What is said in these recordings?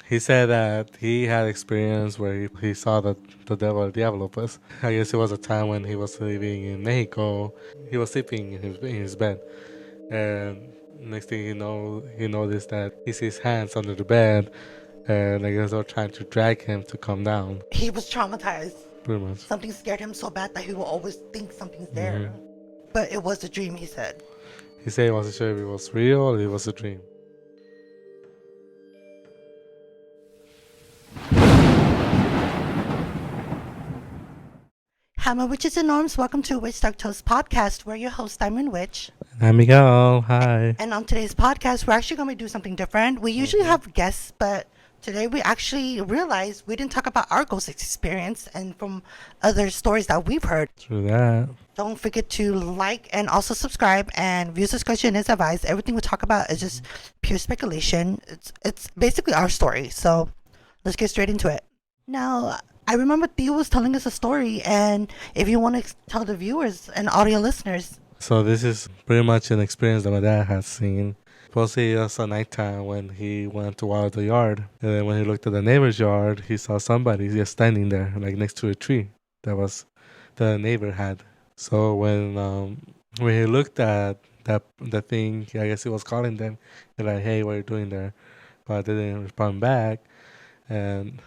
He said that he had experience where he saw the devil Diablo. Pues I guess it was a time when he was living in Mexico. He was sleeping in his bed, and next thing he noticed that he sees hands under the bed, and I guess they're trying to drag him to come down. He was traumatized. Pretty much. Something scared him so bad that he will always think something's there. hmm But it was a dream, he said. He said he wasn't sure if it was real or it was a dream. Hammer Witches and Norms, welcome to Witch Dark Toast podcast. We're your host, Diamond Witch. Hi, Miguel. Hi. And on today's podcast, we're actually going to do something different. We usually have guests, but today we actually realized we didn't talk about our ghost experience and from other stories that we've heard. True that. Don't forget to like and also subscribe, and views discretion is advised. Everything we talk about is just pure speculation. It's basically our story. So let's get straight into it. Now, I remember Theo was telling us a story, and if you want to tell the viewers and audio listeners. So this is pretty much an experience that my dad has seen. Supposedly it was a nighttime when he went to water the yard. And then when he looked at the neighbor's yard, he saw somebody just standing there, like next to a tree that the neighbor had. So when he looked at the thing, I guess he was calling them, and like, hey, what are you doing there? But they didn't respond back. And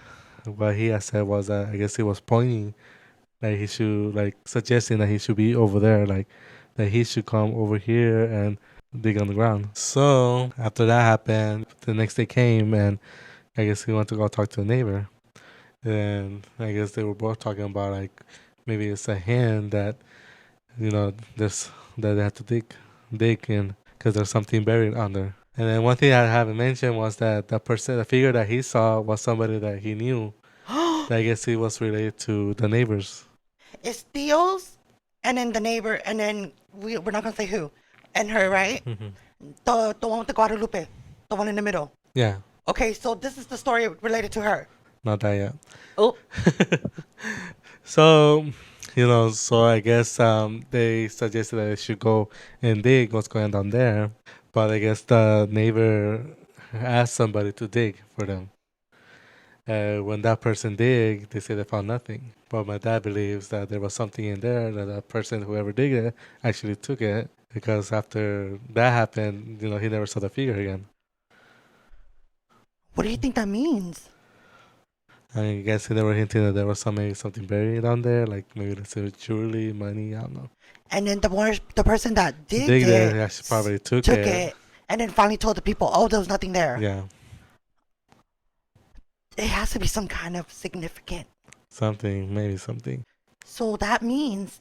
what he had said was that I guess he was pointing, like he should, like suggesting that he should be over there, like that he should come over here and dig on the ground. So after that happened, the next day came, and I guess he went to go talk to a neighbor. And I guess they were both talking about like maybe it's a hand that there's that they have to dig in because there's something buried under. And then one thing I haven't mentioned was that the figure that he saw was somebody that he knew. I guess he was related to the neighbors. It's Theo's, and then the neighbor, and then we're not going to say who, and her, right? The one with the Guadalupe, the one in the middle. Yeah, Okay, so this is the story related to her. not that yet. Oh, So, so I guess they suggested that they should go and dig what's going on there. But I guess the neighbor asked somebody to dig for them. When that person dig, they say they found nothing. But my dad believes that there was something in there that person, whoever dig it, actually took it. Because after that happened, he never saw the figure again. what do you think that means? I guess they were hinting that there was maybe something buried down there, like maybe let's say jewelry, money, I don't know. And then the person that did Dig it there actually probably took took it. it, and then finally told the people, "Oh, there was nothing there." Yeah, It has to be some kind of significant. maybe something. So that means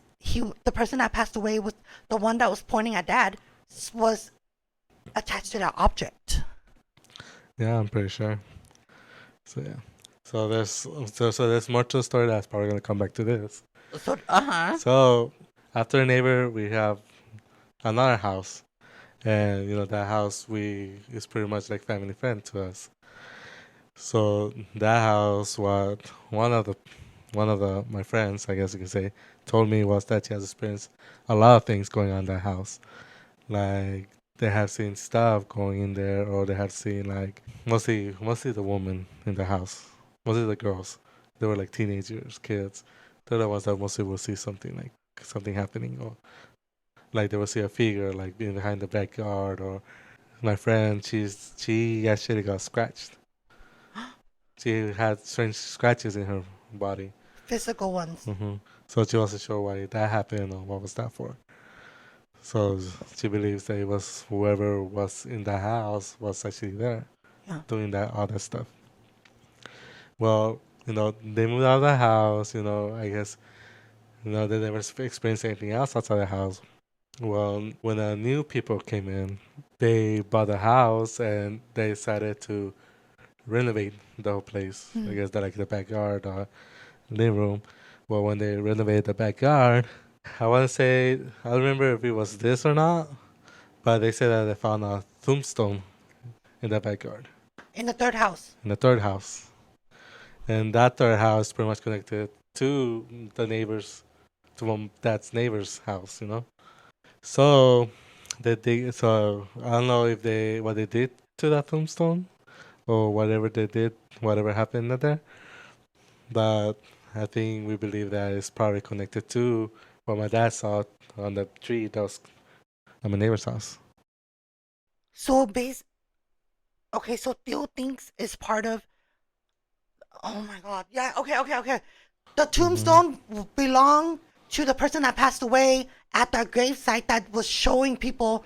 the person that passed away was the one that was pointing at Dad, was attached to that object. Yeah, I'm pretty sure. So yeah. So there's more to the story that's probably gonna come back to this. So So after the neighbor, we have another house, and that house is pretty much like family friend to us. So that house, what one of the my friends, I guess you could say, told me was that she has experienced a lot of things going on in that house. Like they have seen stuff going in there, or they have seen like mostly the woman in the house, mostly the girls. They were like teenagers, kids. They're the ones that mostly will see something like something happening, or like they will see a figure like being behind the backyard. Or my friend, she actually got scratched. She had strange scratches in her body. physical ones. So she wasn't sure why that happened or what was that for. So she believes that it was whoever was in the house was actually there Yeah. doing that other stuff. Well, they moved out of the house, I guess, they never experienced anything else outside the house. Well, when the new people came in, they bought the house and they decided to renovate the whole place. I guess that like the backyard, living room. Well, when they renovated the backyard, I want to say, I don't remember if it was this or not, but they said that they found a tombstone in the backyard, In the third house. in the third house. And that third house is pretty much connected to the neighbors, to my dad's neighbor's house. So, so I don't know if what they did to that tombstone, or whatever they did, whatever happened there. But I think we believe that it's probably connected to what my dad saw on the tree that was at my neighbor's house. So okay, so Theo thinks it's part of. Oh my God! Yeah. Okay. The Hmm. tombstone belonged to the person that passed away at the gravesite that was showing people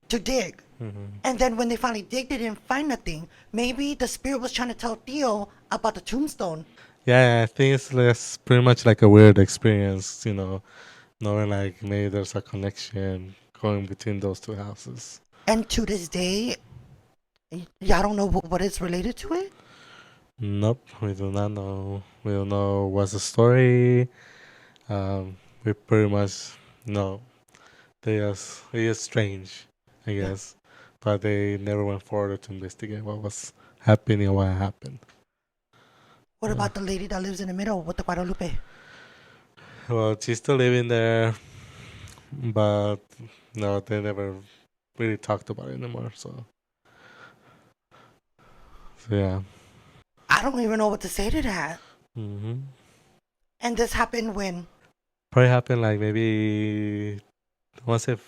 to dig. Hmm. And then when they finally dig, they didn't find nothing. Maybe the spirit was trying to tell Theo about the tombstone. Yeah, I think it's less, pretty much like a weird experience, knowing like maybe there's a connection going between those two houses. And to this day, y'all don't know what is related to it? Nope, we do not know. We don't know what's the story. We pretty much know it is strange, I Yeah. guess, but they never went further to investigate what was happening or what happened. What about the lady that lives in the middle with the Guadalupe? Well, she's still living there, but no, they never really talked about it anymore. So yeah. I don't even know what to say to that. Hmm. And this happened when? Probably happened like maybe I want to say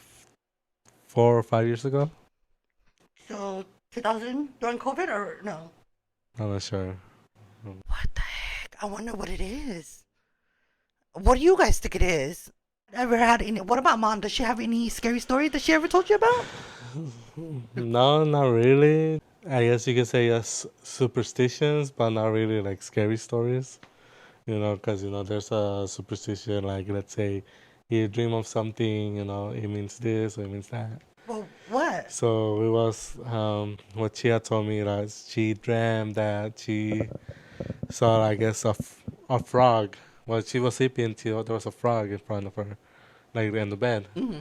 4 or 5 years ago. So 2000 during COVID or no? I'm not sure. What the heck? I wonder what it is. What do you guys think it is? Ever had any? What about mom? Does she have any scary story that she ever told you about? No, not really. I guess you could say yes, superstitions, but not really like scary stories. Because there's a superstition like, let's say you dream of something, it means this or it means that. Well, what? So it was what she had told me that she dreamed that she saw, I guess, a frog. While she was sleeping, there was a frog in front of her, like in the bed. Mm-hmm.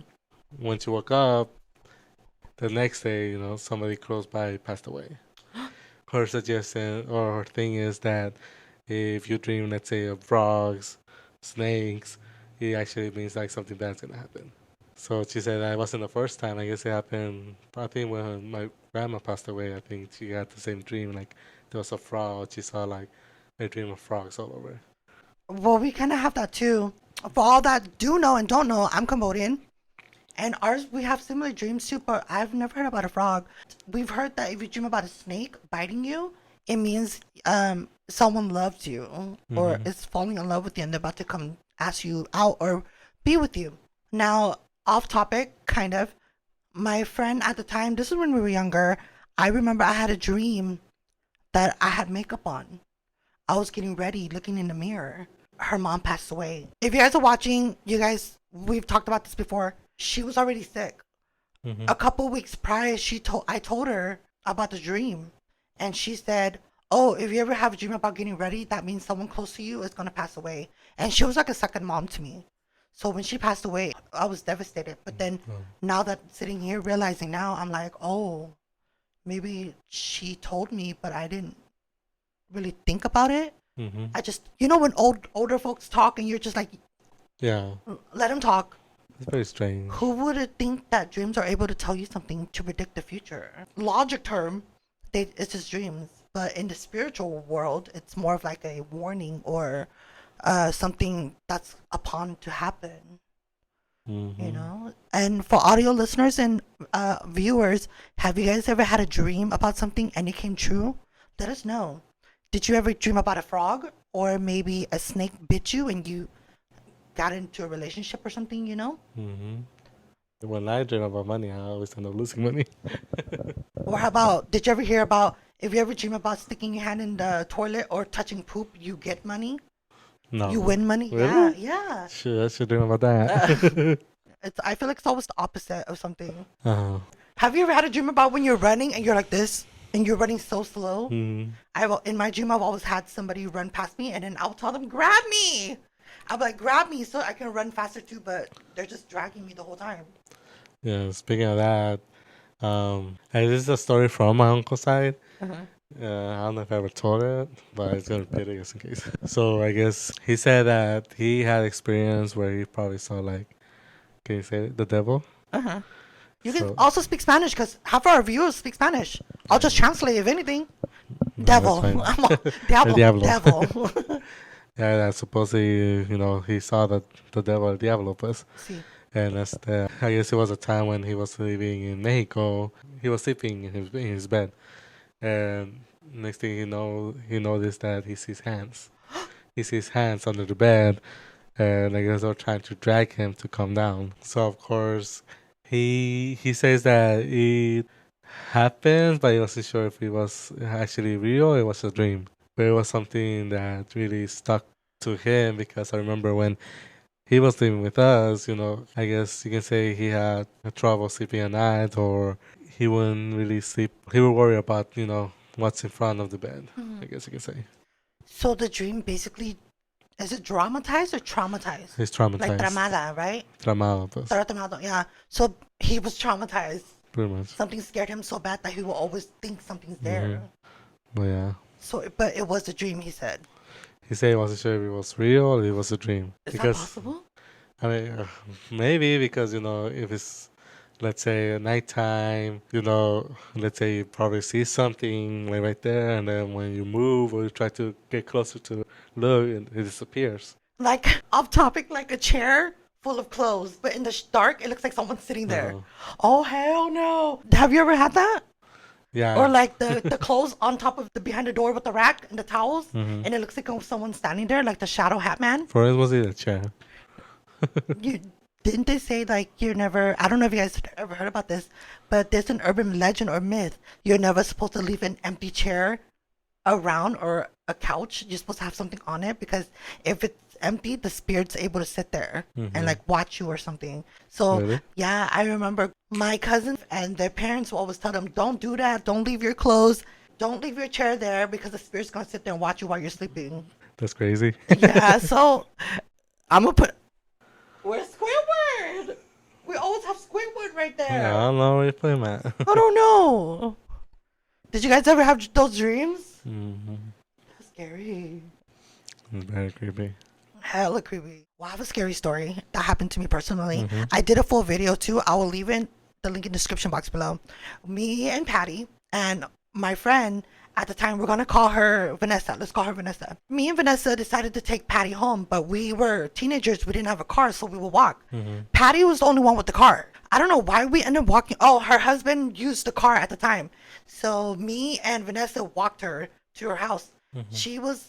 When she woke up, the next day, somebody close by passed away. Her suggestion or her thing is that if you dream, let's say, of frogs, snakes, it actually means like something bad's gonna happen. So she said that it wasn't the first time. I guess it happened. I think when my grandma passed away, I think she had the same dream. Like there was a frog. She saw like a dream of frogs all over. Well, we kind of have that too. For all that do know and don't know, I'm Cambodian. And ours, we have similar dreams too, but I've never heard about a frog. We've heard that if you dream about a snake biting you, it means someone loves you or Mm-hmm. is falling in love with you and they're about to come ask you out or be with you. Now, off topic, kind of. My friend at the time, this is when we were younger, I remember I had a dream that I had makeup on. I was getting ready, looking in the mirror. Her mom passed away. If you guys are watching, we've talked about this before. She was already sick. Mm-hmm. A couple weeks prior, I told her about the dream, and she said, "Oh, if you ever have a dream about getting ready, that means someone close to you is gonna pass away." And she was like a second mom to me. So when she passed away, I was devastated. But then now that sitting here realizing now, I'm like, oh, maybe she told me, but I didn't really think about it. Mm-hmm. I just, when older folks talk and you're just like, Yeah, let them talk. it's very strange. Who would think that dreams are able to tell you something to predict the future? Logic term, it's just dreams. But in the spiritual world, it's more of like a warning or something that's upon to happen. Mm-hmm. And for audio listeners and viewers, have you guys ever had a dream about something and it came true? Let us know. Did you ever dream about a frog or maybe a snake bit you and you got into a relationship or something? Mm-hmm. When I dream about money, I always end up losing money. Or how about, did you ever hear about, if you ever dream about sticking your hand in the toilet or touching poop, you get money? No. You win money? Really? Yeah. Sure, I should dream about that. I feel like it's always the opposite of something. uh, Have you ever had a dream about when you're running and you're like this and you're running so slow? mm, In my dream, I've always had somebody run past me and then I'll tell them, grab me. I'll be like, grab me so I can run faster too, but they're just dragging me the whole time. yeah, speaking of that, and this is a story from my uncle's side. Uh-huh. I don't know if I ever told it, but it's gonna repeat it just in case. So I guess he said that he had experience where he probably saw like, can you say it? The devil? Uh-huh. You can So also speak Spanish because half our viewers speak Spanish. I'll just translate if anything. No, that's Devil. fine. I'm El Diablo. Diablo. Devil. Yeah, that supposedly, he saw the devil, El Diablo, pues. See. And I guess it was a time when he was living in Mexico. He was sleeping in his bed, and next thing he noticed that he sees hands. He sees hands under the bed, and I guess they're trying to drag him to come down. So of course, he says that it happened, but he wasn't sure if it was actually real or it was a dream. But it was something that really stuck to him because I remember when he was living with us, I guess you can say he had trouble sleeping at night, or he wouldn't really sleep. He would worry about, what's in front of the bed, I guess you can say. So the dream basically, is it dramatized or traumatized? He's Like traumatized. tramada, right? Tramado, pues, Tramado, yeah. So he was traumatized. pretty much. Something scared him so bad that he will always think something's there. But yeah. So, but it was a dream, he said. He said he wasn't sure if it was real or it was a dream. Is that possible? I mean, maybe because, if it's, let's say, at nighttime, let's say you probably see something like right there, and then when you move or you try to get closer to look, it disappears. Like off topic, like a chair full of clothes, but in the dark, it looks like someone's sitting there. No. Oh, hell no. Have you ever had that? Yeah. Or like the clothes on top of behind the door with the rack and the towels, and it looks like someone's standing there, like the shadow hat man. For us, was it a chair? Didn't they say like you're never? I don't know if you guys ever heard about this, but there's an urban legend or myth. You're never supposed to leave an empty chair around or a couch. You're supposed to have something on it because if it's empty, the spirit's able to sit there and like watch you or something. So Really? yeah, I remember my cousins and their parents will always tell them, "Don't do that. Don't leave your clothes. Don't leave your chair there because the spirit's gonna sit there and watch you while you're sleeping." That's crazy. Yeah, so I'm gonna put. Where's Squidward? We always have Squidward right there. Yeah, I don't know where you're playing at. I don't know. Did you guys ever have those dreams? That's scary. It's very creepy. Hella creepy. Well, I have a scary story that happened to me personally. I did a full video too. I will leave in the link in the description box below. Me and Patty and my friend at the time, we're gonna call her Vanessa. Let's call her Vanessa. Me and Vanessa decided to take Patty home, but we were teenagers. We didn't have a car, so we would walk. Patty was the only one with the car. I don't know why we ended up walking. Oh, her husband used the car at the time. So me and Vanessa walked her to her house.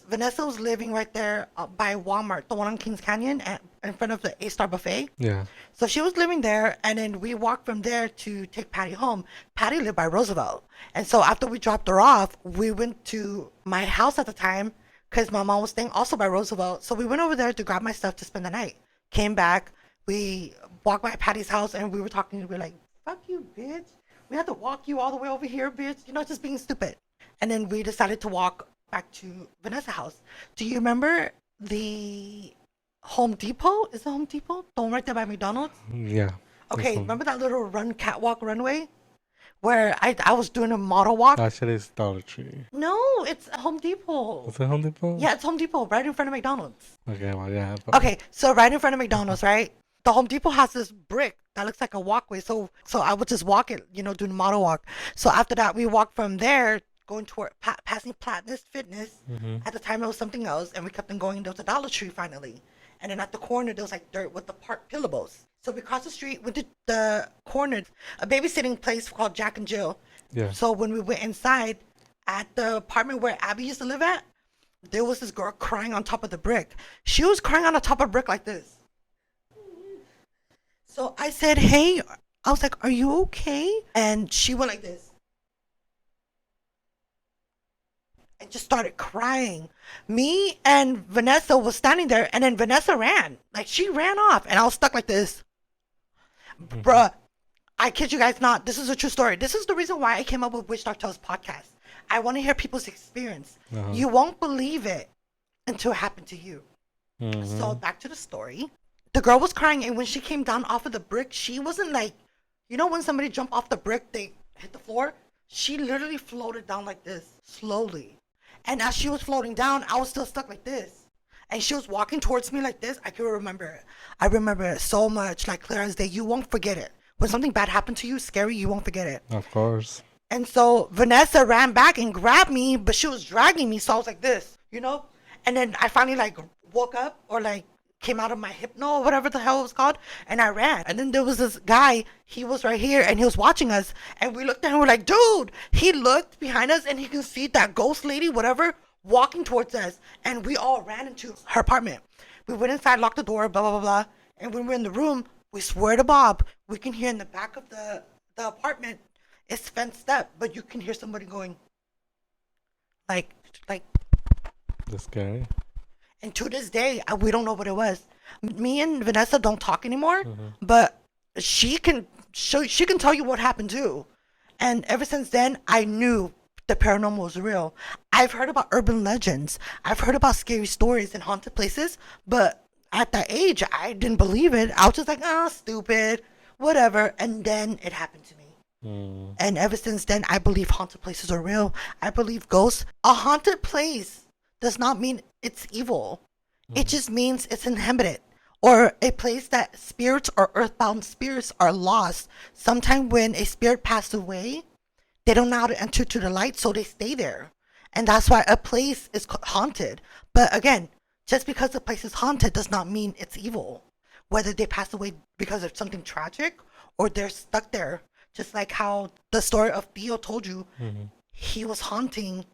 Vanessa was living right there by Walmart, the one on Kings Canyon, in front of the A-Star Buffet. Yeah. So she was living there, and then we walked from there to take Patty home. Patty lived by Roosevelt. And so after we dropped her off, we went to my house at the time because my mom was staying also by Roosevelt. So we went over there to grab my stuff to spend the night. Came back, we walked by Patty's house, and we were talking. We were like, "Fuck you, bitch. We had to walk you all the way over here, bitch. Just being stupid." And then we decided to walk back to Vanessa's house. Do you remember the Home Depot? Is it Home Depot? The one right there by McDonald's? Yeah. Okay, remember that little catwalk runway? Where I was doing a model walk? Actually, it's Dollar Tree. No, it's Home Depot. Is it Home Depot? Yeah, it's Home Depot, right in front of McDonald's. Okay, well, yeah. Okay, so right in front of McDonald's, right? The Home Depot has this brick that looks like a walkway. So I would just walk it, doing a model walk. So after that, we walked from there going toward passing Platinum Fitness. At the time, it was something else, and we kept on going. There was a Dollar Tree finally, and then at the corner there was like dirt with the park pillables. So we crossed the street, went to the corner, a babysitting place called Jack and Jill. Yeah. So when we went inside, at the apartment where Abby used to live at, there was this girl crying on top of the brick. She was crying on the top of brick like this. So I said, "Hey," I was like, "Are you okay?" And she went like this. And just started crying. Me and Vanessa was standing there, and then Vanessa ran. Like, she ran off, and I was stuck like this. Bruh, I kid you guys not. This is a true story. This is the reason why I came up with Witch Dark Tales podcast. I want to hear people's experience. You won't believe it until it happened to you. So back to the story. The girl was crying, and when she came down off of the brick, she wasn't like, when somebody jump off the brick, they hit the floor? She literally floated down like this, slowly. And as she was floating down, I was still stuck like this. And she was walking towards me like this. I can remember it. I remember it so much, like clear as day. You won't forget it. When something bad happened to you, scary, you won't forget it. Of course. And so Vanessa ran back and grabbed me, but she was dragging me, so I was like this, And then I finally like woke up or like came out of my hypno or whatever the hell it was called, and I ran. And then there was this guy, he was right here and he was watching us, and we looked at him, we're like, dude, he looked behind us and he can see that ghost lady, whatever, walking towards us, and we all ran into her apartment. We went inside, locked the door, blah, blah, blah, blah. And when we're in the room, we swear to Bob, we can hear in the back of the apartment, it's fenced up, but you can hear somebody going, like, That's scary. and to this day, we don't know what it was. Me and Vanessa don't talk anymore, but she can tell you what happened too. And ever since then, I knew the paranormal was real. I've heard about urban legends. I've heard about scary stories and haunted places, but at that age, I didn't believe it. I was just like, oh, stupid, whatever. And then it happened to me. And ever since then, I believe haunted places are real. I believe ghosts. A haunted place does not mean it's evil. It just means it's inhabited, or a place that spirits or earthbound spirits are lost. Sometimes when a spirit passed away, they don't know how to enter to the light, so they stay there. And that's why a place is haunted. But again, just because a place is haunted does not mean it's evil. Whether they pass away because of something tragic or they're stuck there. Just like how the story of Theo told you, he was haunting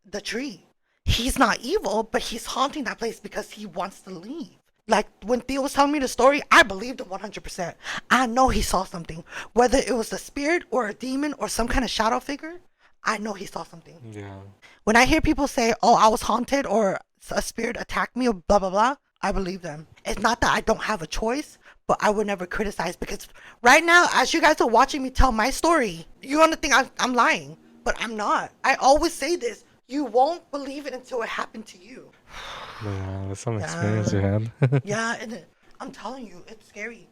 the tree. He's not evil, but he's haunting that place because he wants to leave. Like when Theo was telling me the story, I believed him 100%. I know he saw something. Whether it was a spirit or a demon or some kind of shadow figure, I know he saw something. Yeah. When I hear people say, oh, I was haunted or a spirit attacked me or blah, blah, blah, I believe them. It's not that I don't have a choice, but I would never criticize, because right now, as you guys are watching me tell my story, you're going to think I'm lying, but I'm not. I always say this. You won't believe it until it happened to you. Yeah, that's some experience you had. Yeah, and I'm telling you, it's scary.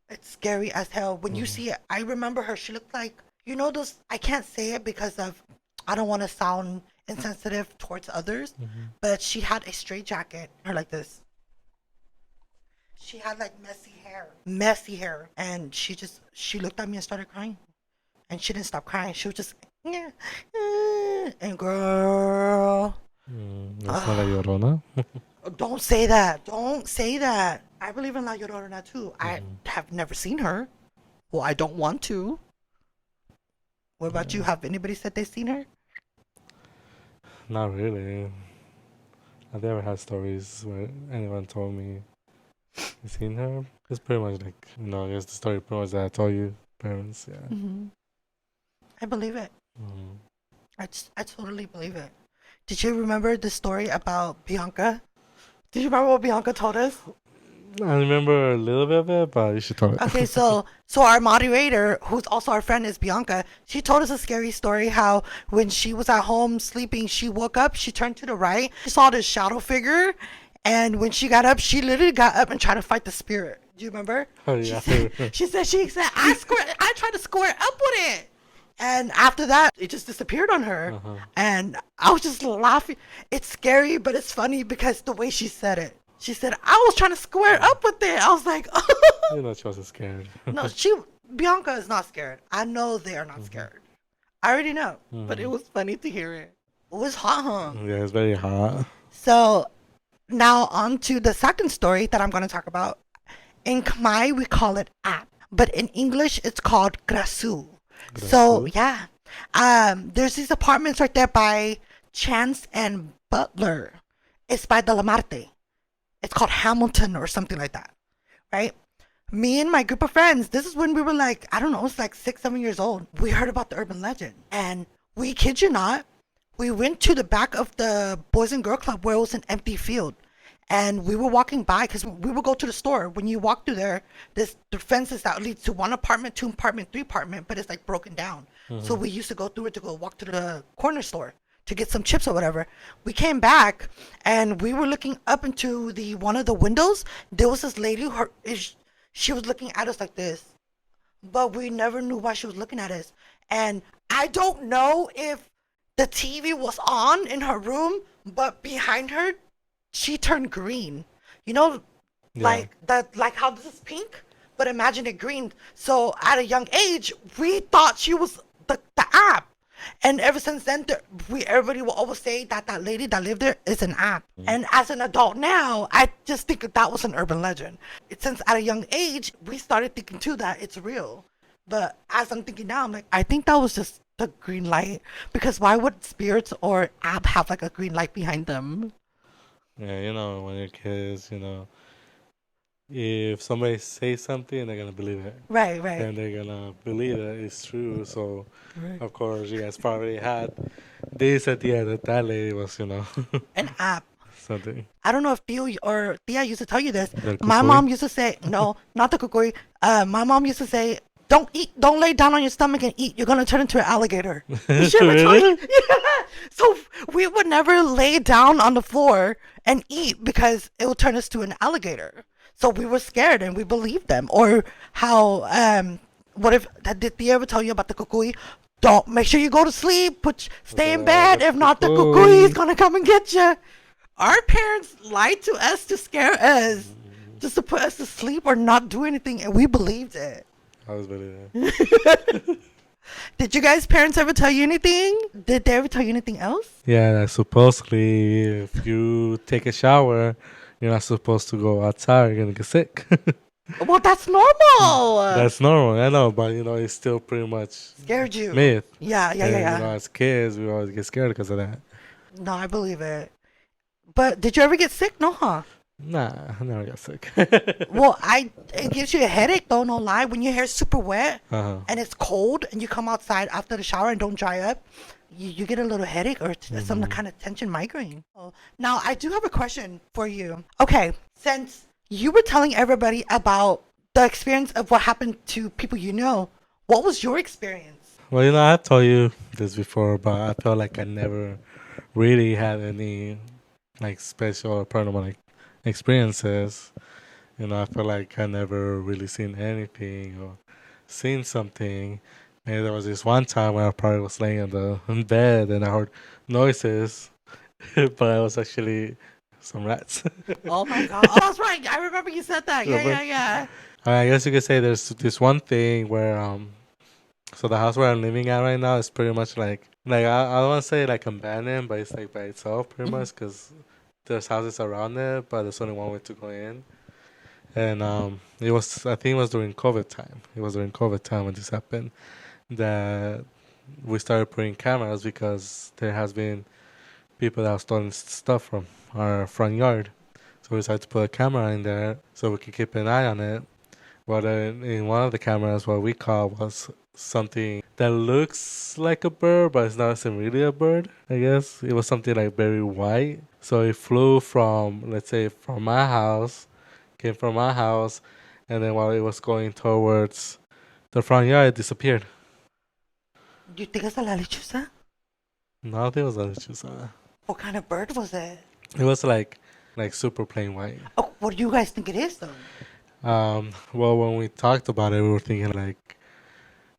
It's scary as hell. When you see it, I remember her. She looked like, those, I can't say it because I don't want to sound insensitive towards others, but she had a straight jacket, her like this. She had like messy hair. And she looked at me and started crying. And she didn't stop crying. She was just, and girl. That's not a Llorona. Don't say that. Don't say that. I believe in La Llorona too. I have never seen her. Well, I don't want to. What about you? Have anybody said they've seen her? Not really. I've never had stories where anyone told me you seen her. It's pretty much like, I guess the story pretty much that I told you, parents, yeah. I believe it. I totally believe it. Did you remember the story about Bianca? Did you remember what Bianca told us? I remember a little bit of it, but you should tell it. Okay, so our moderator, who's also our friend, is Bianca. She told us a scary story how when she was at home sleeping, she woke up, she turned to the right, she saw this shadow figure, and when she got up, she literally got up and tried to fight the spirit. Do you remember? Oh, yeah. She said, I tried to square up with it. And after that, it just disappeared on her. And I was just laughing. It's scary, but it's funny because the way she said it. She said, I was trying to square up with it. I was like, You know she wasn't scared. No, Bianca is not scared. I know they are not scared. I already know. But it was funny to hear it. It was hot, huh? Yeah, it's very hot. So now on to the second story that I'm going to talk about. In Khmer, we call it Ahp. But in English, it's called Krause. So, yeah. There's these apartments right there by Chance and Butler. It's by the La Marte. It's called Hamilton or something like that. Right? Me and my group of friends, this is when we were like, I don't know, it's like 6, 7 years old. We heard about the urban legend. And we kid you not, we went to the back of the Boys and Girl Club where it was an empty field. And we were walking by because we would go to the store. When you walk through there, there's the fences that leads to 1 apartment, 2 apartment, 3 apartment, but it's like broken down. So we used to go through it to go walk to the corner store to get some chips or whatever. We came back and we were looking up into one of the windows. There was this lady, she was looking at us like this, but we never knew why she was looking at us. And I don't know if the TV was on in her room, but behind her, she turned green. Like how this is pink, but imagine it green. So at a young age, we thought she was the app. And ever since then, everybody will always say that that lady that lived there is an app. And as an adult now, I just think that was an urban legend. Since at a young age, we started thinking too that it's real. But as I'm thinking now, I'm like, I think that was just the green light. Because why would spirits or app have like a green light behind them? Yeah, when you're kids, if somebody says something, they're gonna believe it. Right, right. And they're gonna believe that it's true. So, Right. of course, you guys probably had this idea that that lady was, An app. something. I don't know if Theo or Thea used to tell you this. Del My cucuy? mom used to say, no, not the kukui. My mom used to say, don't lay down on your stomach and eat. You're going to turn into an alligator. Did she ever tell you? Really? Yeah. So we would never lay down on the floor and eat because it would turn us to an alligator. So we were scared and we believed them. Or how, what if, did Thea ever tell you about the kukui? Don't, make sure you go to sleep, stay in bed. If not, the kukui is going to come and get you. Our parents lied to us to scare us, just to put us to sleep or not do anything, and we believed it. I was believing it. Did you guys' parents ever tell you anything? Did they ever tell you anything else? Yeah, supposedly, if you take a shower, you're not supposed to go outside. You're gonna get sick. Well, that's normal. That's normal, I know, but it's still pretty much Scared you. myth. Yeah. And, as kids, we always get scared because of that. No, I believe it. But did you ever get sick? No, huh? Nah, I never got sick. Well, it gives you a headache though, no lie. When your hair's super wet Uh-huh. and it's cold and you come outside after the shower and don't dry up, you get a little headache or some kind of tension migraine. Oh. Now, I do have a question for you. Okay, since you were telling everybody about the experience of what happened to people you know, what was your experience? Well, I've told you this before, but I felt like I never really had any special or paranormal experiences. I feel like I never really seen anything or seen something. Maybe there was this one time where I probably was laying in bed and I heard noises, but it was actually some rats. Oh my god! Oh, that's right. I remember you said that. Yeah. I guess you could say there's this one thing where so the house where I'm living at right now is pretty much I don't want to say abandoned, but it's by itself pretty much because there's houses around it, but there's only one way to go in. And I think it was during COVID time. It was during COVID time when this happened that we started putting cameras because there has been people that have stolen stuff from our front yard. So we decided to put a camera in there so we could keep an eye on it. But in one of the cameras, what we caught was something that looks like a bird, but it's not really a bird, I guess. It was something very white. So it flew from, let's say, from my house, came from my house, and then while it was going towards the front yard, it disappeared. Do you think it's a la lechuza? No, I don't think it was a lechuza. What kind of bird was it? It was like super plain white. Oh, what do you guys think it is though? Well, when we talked about it, we were thinking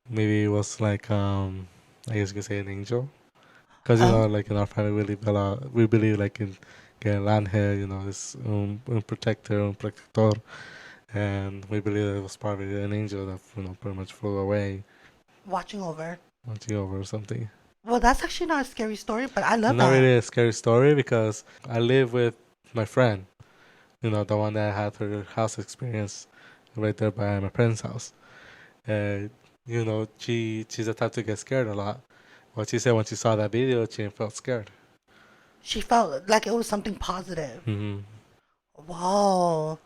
maybe it was I guess you could say an angel, because in our family we believe in getting land here, it's un protector, un protector, and we believe that it was probably an angel that pretty much flew away, Watching over or something. Well, that's actually not a scary story, but I love Not that. really a scary story because I live with my friend, the one that had her house experience right there by my friend's house. She's the type to get scared a lot. What she said when she saw that video, she felt scared. She felt like it was something positive. Mm-hmm. Wow.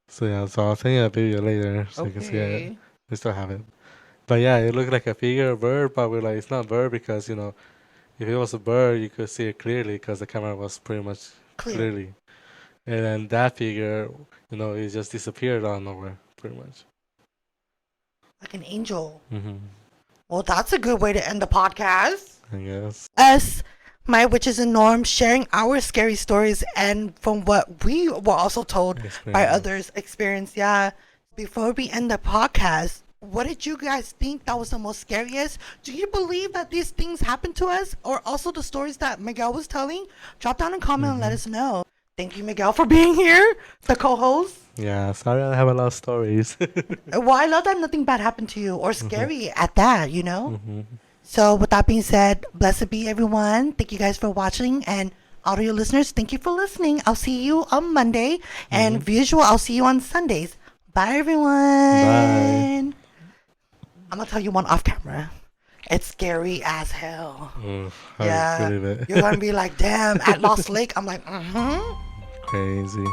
So I'll send you that video later so you can see it. We still have it. But yeah, it looked like a figure, a bird, but we're like, it's not a bird because, if it was a bird, you could see it clearly because the camera was pretty much clearly. And then that figure, it just disappeared out of nowhere, pretty much. Like an angel. Mm-hmm. Well, that's a good way to end the podcast. I guess. Us, my witches and norms, sharing our scary stories and from what we were also told by others' experience. Yeah. Before we end the podcast, what did you guys think that was the most scariest? Do you believe that these things happen to us? Or also the stories that Miguel was telling? Drop down a comment and let us know. Thank you, Miguel, for being here, the co-host. Yeah, sorry I have a lot of stories. Well, I love that nothing bad happened to you or scary at that, you know? Hmm. So, with that being said, blessed be everyone. Thank you guys for watching. And all of your listeners, thank you for listening. I'll see you on Monday. And visual, I'll see you on Sundays. Bye, everyone. Bye. I'm going to tell you one off camera. It's scary as hell. I believe it. You're going to be like, damn, at Lost Lake. I'm like, mm-hmm. Crazy.